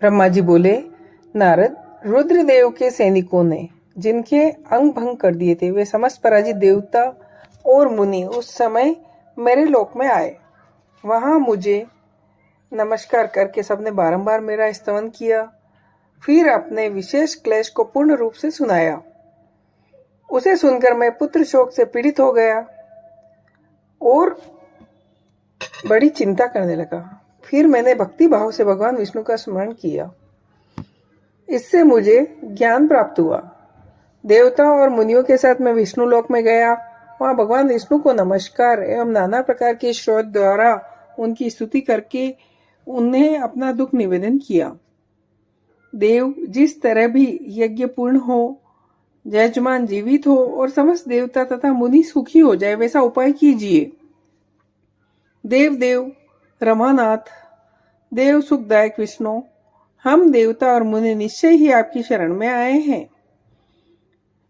ब्रह्मा जी बोले, नारद, रुद्रदेव के सैनिकों ने जिनके अंग भंग कर दिए थे वे समस्त पराजित देवता और मुनि उस समय मेरे लोक में आए। वहां मुझे नमस्कार करके सबने बारंबार मेरा स्तवन किया, फिर अपने विशेष क्लेश को पूर्ण रूप से सुनाया। उसे सुनकर मैं पुत्र शोक से पीड़ित हो गया और बड़ी चिंता करने लगा। फिर मैंने भक्ति भाव से भगवान विष्णु का स्मरण किया। इससे मुझे ज्ञान प्राप्त हुआ। देवताओं और मुनियों के साथ मैं विष्णु लोक में गया। वहां भगवान विष्णु को नमस्कार एवं नाना प्रकार के श्रोत द्वारा उनकी स्तुति करके उन्हें अपना दुख निवेदन किया। देव, जिस तरह भी यज्ञ पूर्ण हो, यजमान जीवित हो और समस्त देवता तथा मुनि सुखी हो जाए, वैसा उपाय कीजिए। देव देव रमानाथ, देव सुखदायक विष्णु, हम देवता और मुनि निश्चय ही आपकी शरण में आए हैं।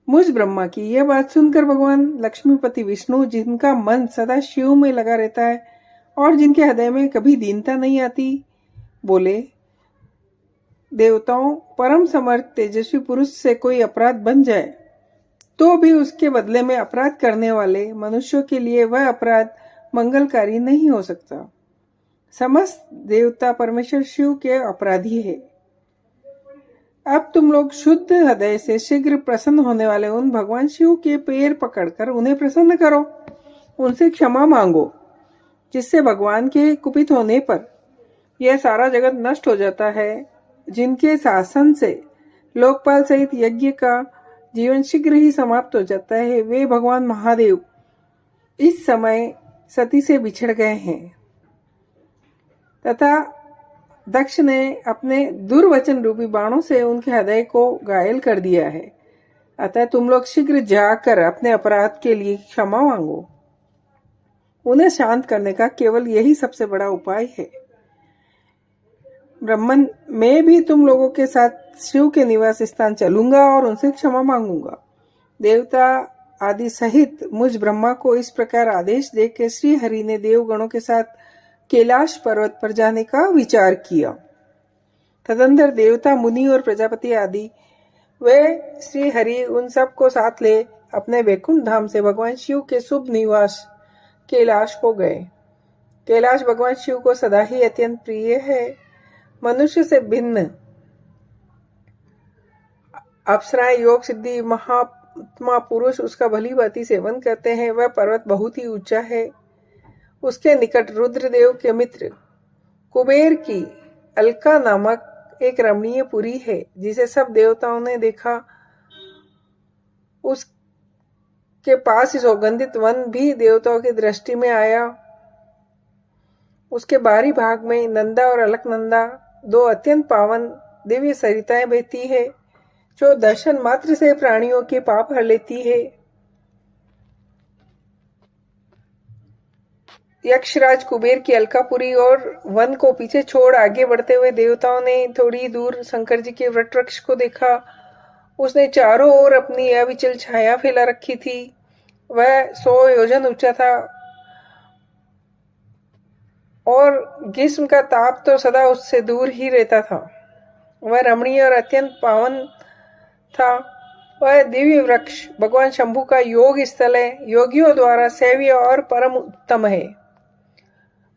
मुझ ब्रह्मा की यह बात सुनकर भगवान लक्ष्मीपति विष्णु, जिनका मन सदा शिव में लगा रहता है और जिनके हृदय में कभी दीनता नहीं आती, बोले, देवताओं, परम समर्थ तेजस्वी पुरुष से कोई अपराध बन जाए तो भी उसके बदले में अपराध करने वाले मनुष्यों के लिए वह अपराध मंगलकारी नहीं हो सकता। समस्त देवता परमेश्वर शिव के अपराधी है। अब तुम लोग शुद्ध हृदय से शीघ्र प्रसन्न होने वाले उन भगवान शिव के पैर पकड़कर उन्हें प्रसन्न करो, उनसे क्षमा मांगो, जिससे भगवान के कुपित होने पर यह सारा जगत नष्ट हो जाता है। जिनके शासन से लोकपाल सहित यज्ञ का जीवन शीघ्र ही समाप्त हो जाता है, वे भगवान महादेव इस समय सती से बिछड़ गए हैं तथा दक्ष ने अपने दुर्वचन रूपी बाणों से उनके हृदय को घायल कर दिया है। अतः तुम लोग शीघ्र जाकर अपने अपराध के लिए क्षमा मांगो। उन्हें शांत करने का केवल यही सबसे बड़ा उपाय है। ब्रह्मन, मैं भी तुम लोगों के साथ शिव के निवास स्थान चलूंगा और उनसे क्षमा मांगूंगा। देवता आदि सहित मुझ ब्रह्मा को इस प्रकार आदेश देकर श्री हरि ने देवगणों के साथ कैलाश पर्वत पर जाने का विचार किया। तदंतर देवता, मुनि और प्रजापति आदि वे श्री हरि उन सब को साथ ले अपने वैकुंठ धाम से भगवान शिव के शुभ निवास कैलाश को गए। कैलाश भगवान शिव को सदा ही अत्यंत प्रिय है। मनुष्य से भिन्न अप्सराएं, योग सिद्धि महात्मा पुरुष उसका भली भांति सेवन करते हैं। वह पर्वत बहुत ही ऊंचा है। उसके निकट रुद्रदेव के मित्र कुबेर की अलका नामक एक रमणीय पुरी है, जिसे सब देवताओं ने देखा। उसके पास ही सौगंधित वन भी देवताओं की दृष्टि में आया। उसके बाहरी भाग में नंदा और अलकनंदा, दो अत्यंत पावन दिव्य सरिताएं बहती है, जो दर्शन मात्र से प्राणियों के पाप हर लेती है। यक्षराज कुबेर की अलकापुरी और वन को पीछे छोड़ आगे बढ़ते हुए देवताओं ने थोड़ी दूर शंकर जी के वट वृक्ष को देखा। उसने चारों ओर अपनी अविचल छाया फैला रखी थी। वह 100 योजन ऊंचा था और ग्रीष्म का ताप तो सदा उससे दूर ही रहता था। वह रमणीय और अत्यंत पावन था। वह दिव्य वृक्ष भगवान शंभु का योग स्थल है, योगियों द्वारा सेव्य और परम उत्तम है।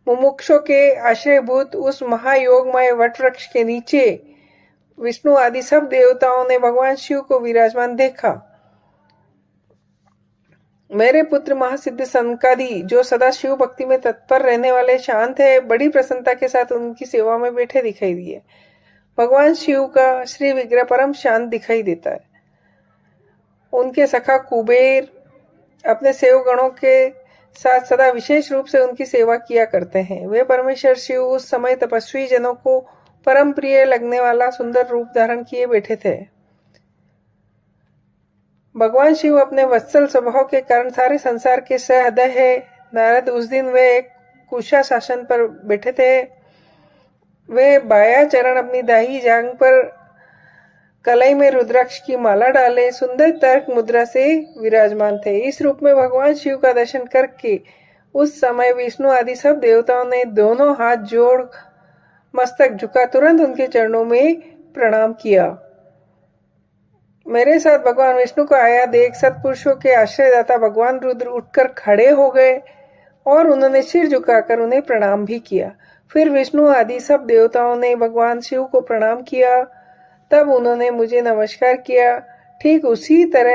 मुमुक्षों के आश्रयभूत उस महायोगमय वट वृक्ष के नीचे विष्णु आदि सब देवताओं ने भगवान शिव को विराजमान देखा। मेरे पुत्र महासिद्ध सनकादि, जो सदा शिव भक्ति में तत्पर रहने वाले शांत है, बड़ी प्रसन्नता के साथ उनकी सेवा में बैठे दिखाई दिए। भगवान शिव का श्री विग्रह परम शांत दिखाई देता है। उनके सखा कुबेर अपने सेवगणों के साथ सदा विशेष रूप से उनकी सेवा किया करते हैं। वे परमेश्वर शिव उस समय तपस्वी जनों को परम प्रिय लगने वाला सुंदर रूप धारण किए बैठे थे। भगवान शिव अपने वत्सल स्वभाव के कारण सारे संसार के सहृदय है। नारद, उस दिन वे एक कुशा शासन पर बैठे थे। वे बाया चरण अपनी दाहिनी जांघ पर कलाई में रुद्राक्ष की माला डाले सुंदर तर्क मुद्रा से विराजमान थे। इस रूप में भगवान शिव का दर्शन करके उस समय विष्णु आदि सब देवताओं ने दोनों हाथ जोड़ मस्तक झुका, तुरंत उनके चरणों में प्रणाम किया। मेरे साथ भगवान विष्णु को आया देख सत्पुरुषों के आश्रयदाता भगवान रुद्र उठकर खड़े हो गए और उन्होंने सिर झुकाकर उन्हें प्रणाम भी किया। फिर विष्णु आदि सब देवताओं ने भगवान शिव को प्रणाम किया। तब उन्होंने मुझे नमस्कार किया। ठीक उसी तरह